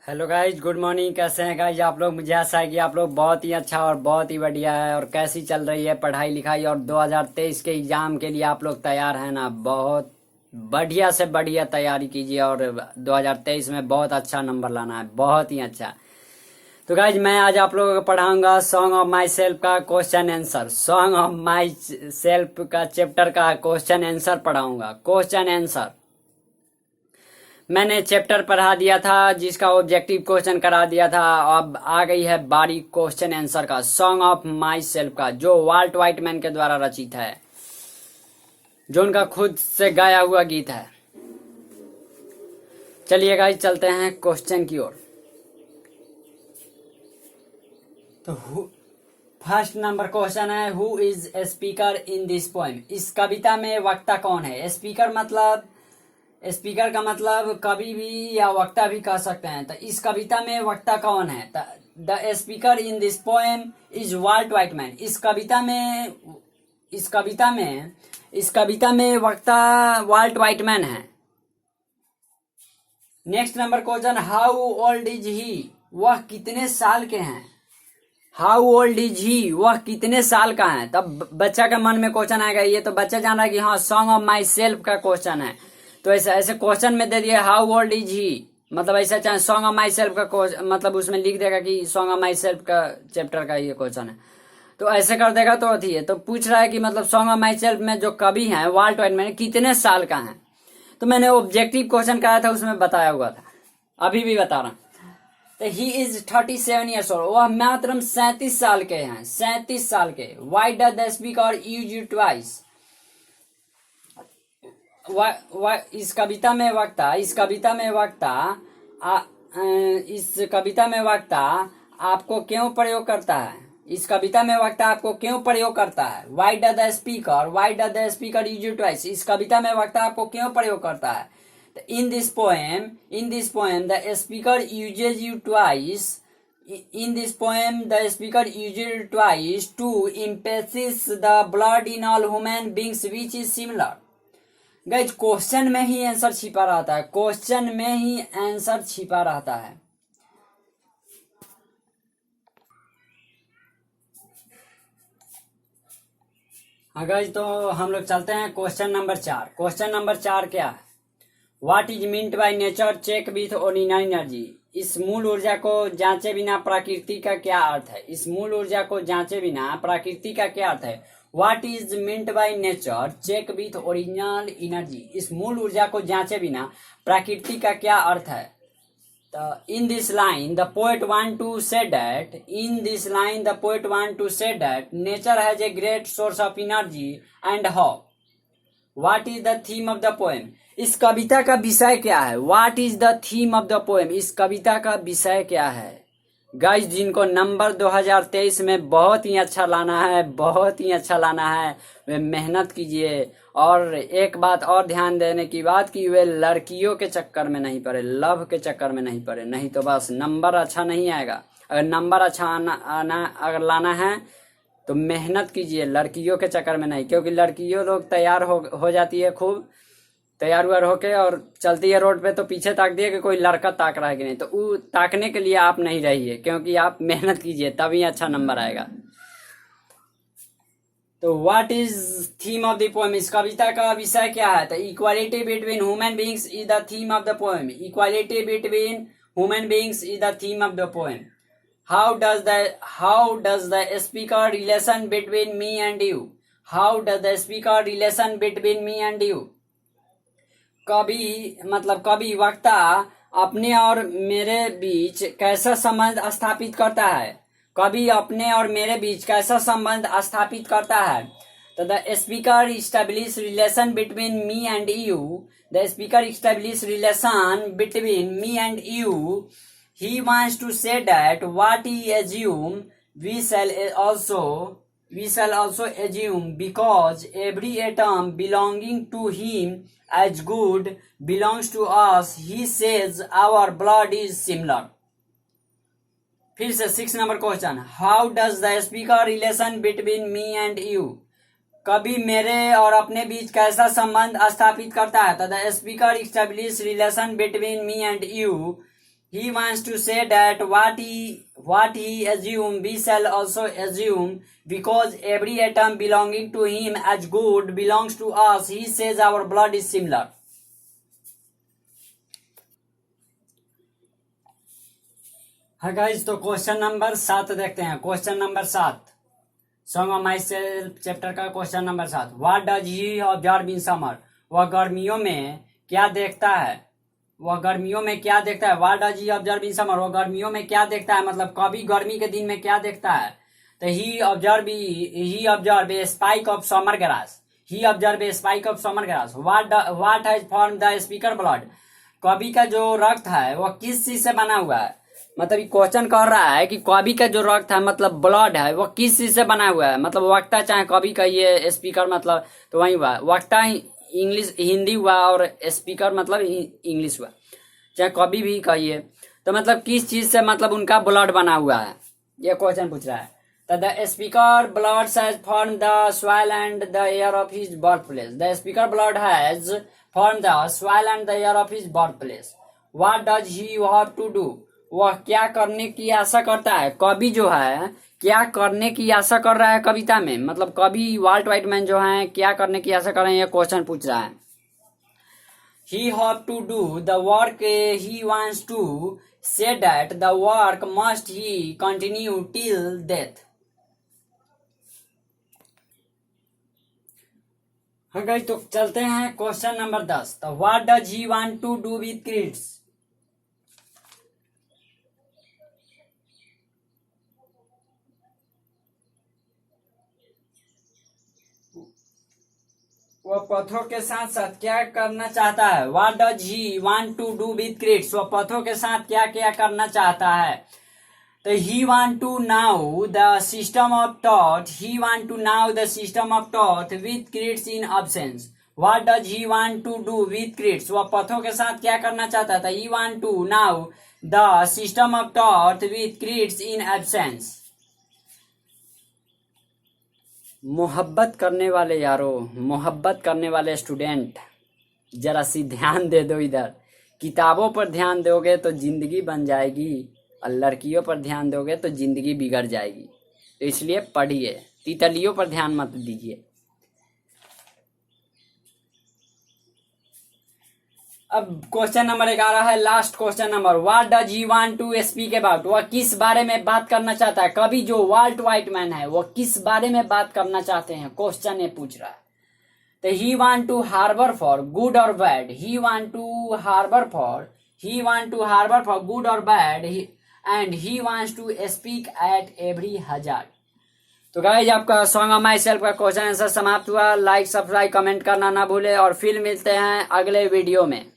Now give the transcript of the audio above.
Hello guys, good morning. कैसे हैं guys आप लोग? मुझे आशा है कि आप लोग बहुत ही अच्छा और बहुत ही बढ़िया है। और कैसी चल रही है पढ़ाई लिखाई और 2023 के एग्जाम के लिए आप लोग तैयार हैं ना? बहुत बढ़िया से बढ़िया तैयारी कीजिए और 2023 में बहुत अच्छा नंबर लाना है, बहुत ही अच्छा। तो गाइज मैं आज आप लोगों को पढ़ाऊंगा सॉन्ग ऑफ माई सेल्फ का question answer. Song of myself का चैप्टर का क्वेश्चन आंसर पढ़ाऊंगा। क्वेश्चन आंसर मैंने चैप्टर पढ़ा दिया था, जिसका ऑब्जेक्टिव क्वेश्चन करा दिया था। अब आ गई है बारी क्वेश्चन आंसर का, सॉन्ग ऑफ माई सेल्फ का, जो वाल्ट व्हाइटमैन के द्वारा रचित है, जो उनका खुद से गाया हुआ गीत है। चलिए गाइस चलते हैं क्वेश्चन की ओर। तो फर्स्ट नंबर क्वेश्चन है, who is a speaker in this poem? इस कविता में वक्ता कौन है? स्पीकर का मतलब कवि भी या वक्ता भी कह सकते हैं। तो इस कविता में वक्ता कौन है? The speaker in this poem is Walt Whitman. इस कविता में वक्ता वाल्ट व्हाइटमैन है। Next number question, how old is he? वह कितने साल के हैं? How old is he? वह कितने साल का है? तब बच्चा के मन में क्वेश्चन आएगा, ये तो बच्चा जान रहा है कि हाँ सॉन्ग ऑफ माई सेल्फ का क्वेश्चन है। तो ऐसे क्वेश्चन में दे दिए हाउ ओल्ड इज ही, मतलब ऐसा चाहे सॉन्ग ऑफ माई सेल्फ का मतलब उसमें लिख देगा कि सॉन्ग ऑफ माई सेल्फ का चैप्टर का ये क्वेश्चन है। तो ऐसे कर देगा तो अथी है। तो पूछ रहा है कि मतलब सॉन्ग ऑफ माई सेल्फ में जो कवि हैं वाल्ट व्हाइटमैन कितने साल का है। तो मैंने ऑब्जेक्टिव क्वेश्चन कराया था, उसमें बताया हुआ था, अभी भी बता रहा हूं। तो ही इज 37 ईयर्स ओल्ड। वह मात्र 37 साल के हैं, 37 साल के। Why does the speaker use it twice? इस कविता में वक्ता आपको क्यों प्रयोग करता है? इस कविता में वक्ता आपको क्यों प्रयोग करता है? Why does the speaker use it twice? इस कविता में वक्ता आपको क्यों प्रयोग करता है? In this poem, the speaker uses you twice. In this poem, the speaker uses twice to emphasize the blood in all human beings, which is similar. Guys, question में ही आंसर छिपा रहता है, क्वेश्चन में ही आंसर छिपा रहता है। हाँ guys, तो हम लोग चलते हैं क्वेश्चन नंबर 4। क्वेश्चन नंबर 4 क्या है? What is meant by nature check with ordinary energy? इस मूल ऊर्जा को जांचे बिना प्रकृति का क्या अर्थ है? इस मूल ऊर्जा को जांचे बिना प्रकृति का क्या अर्थ है? What is meant by nature check with original energy? इस मूल ऊर्जा को जांचे बिना प्रकृति का क्या अर्थ है? तो in this line the poet want to say that nature has a great source of energy and hope. What is the theme of the poem? इस कविता का विषय क्या है? What is the theme of the poem? इस कविता का विषय क्या है? गाइस, जिनको नंबर 2023 में बहुत ही अच्छा लाना है, वे मेहनत कीजिए। और एक बात और ध्यान देने की बात कि वे लड़कियों के चक्कर में नहीं पड़े, लव के चक्कर में नहीं पड़े, नहीं तो बस नंबर अच्छा नहीं आएगा। अगर नंबर अच्छा अगर लाना है तो मेहनत कीजिए, लड़कियों के चक्कर में नहीं। क्योंकि लड़कियों लोग तैयार हो जाती है, खूब तैयार हुआ होके और चलती है रोड पे, तो पीछे ताक दिए कि कोई लड़का ताक रहा है कि नहीं। तो वो ताकने के लिए आप नहीं रहिए, क्योंकि आप मेहनत कीजिए तभी अच्छा नंबर आएगा। तो what is theme of the poem? इस कविता का विषय क्या है? तो equality between human beings is the theme of the poem. Equality between human beings is the theme of the poem. How does the speaker relation between me and you? How does the speaker relation between me and you? कवि वक्ता अपने और मेरे बीच कैसा संबंध स्थापित करता है? कवि अपने और मेरे बीच कैसा संबंध स्थापित करता है? तो the speaker establish relation between me and you. The speaker establish relation between me and you. He wants to say that what he assume we shall also assume, because every atom belonging to him as good belongs to us. He says our blood is similar. फिर से 6 number question, how does the speaker relation between me and you? कवि मेरे और अपने बीच कैसा संबंध स्थापित करता है? तो the speaker establish relation between me and you. he wants to say that what he assume we shall also assume, because every atom belonging to him as good belongs to us. He says our blood is similar. हाँ guys, तो question number 7 देखते हैं। Question number 7, song of myself chapter का question number 7। What does he observe in summer? वह गर्मियों में क्या देखता है? वह गर्मियों में क्या देखता है? What does he observe in summer? वह गर्मियों में क्या देखता है, मतलब कभी गर्मी के दिन में क्या देखता है? तो he observe a spike of summer grass. He observe a spike of summer grass. What has form the speaker blood? कवि का जो रक्त है वह किस चीज से बना हुआ है? मतलब ये क्वेश्चन कह रहा है कि कवि का जो रक्त है मतलब ब्लड है वह किस चीज से बना हुआ है? मतलब वक्ता चाहे कवि का, ये स्पीकर मतलब तो वही हुआ। वक्ता इंग्लिश हिंदी हुआ और स्पीकर मतलब इंग्लिश हुआ, चाहे कवि भी कहिए। तो मतलब किस चीज से मतलब उनका ब्लड बना हुआ है, ये क्वेश्चन पूछ रहा है। तो the speaker blood has form the soil and the air of his birth place. The speaker blood has form the soil and the air of his birth place. What does he have to do? वह क्या करने की आशा करता है? कवि जो है क्या करने की आशा कर रहा है कविता में, मतलब कवि वाल्ट वाइटमैन जो है क्या करने की आशा कर रहे हैं, ये क्वेश्चन पूछ रहा है। He have to do the work he wants to, say that the work must he continue till death. हाँ गाइस, तो चलते हैं क्वेश्चन नंबर 10। तो what does he want to do with kids? वह पथों के साथ साथ क्या करना चाहता है? What does he want to do with kids? वह पथों के साथ क्या क्या करना चाहता है? तो he want to now the system of thought. He want to now the system of thought with kids in absence. What does he want to do with kids? वह पथों के साथ क्या करना चाहता था? He want to now the system of thought with kids in absence. मोहब्बत करने वाले यारों, मोहब्बत करने वाले स्टूडेंट, जरा सी ध्यान दे दो इधर। किताबों पर ध्यान दोगे तो जिंदगी बन जाएगी, और लड़कियों पर ध्यान दोगे तो जिंदगी बिगड़ जाएगी। तो इसलिए पढ़िए, तितलियों पर ध्यान मत दीजिए। अब क्वेश्चन नंबर 11 है, last question number. What does he want to speak about? वह किस बारे में बात करना चाहता है? कवि जो वाल्ट वाइटमैन है वह किस बारे में बात करना चाहते हैं, क्वेश्चन ये पूछ रहा है। तो he want to harbour for good और bad. He want to harbour for good और bad, and he wants to speak at every hazard. तो गाइस, आपका सॉन्ग ऑफ माई सेल्फ का क्वेश्चन आंसर समाप्त हुआ। लाइक, सब्सक्राइब, कमेंट करना ना भूले, और फिर मिलते हैं अगले वीडियो में।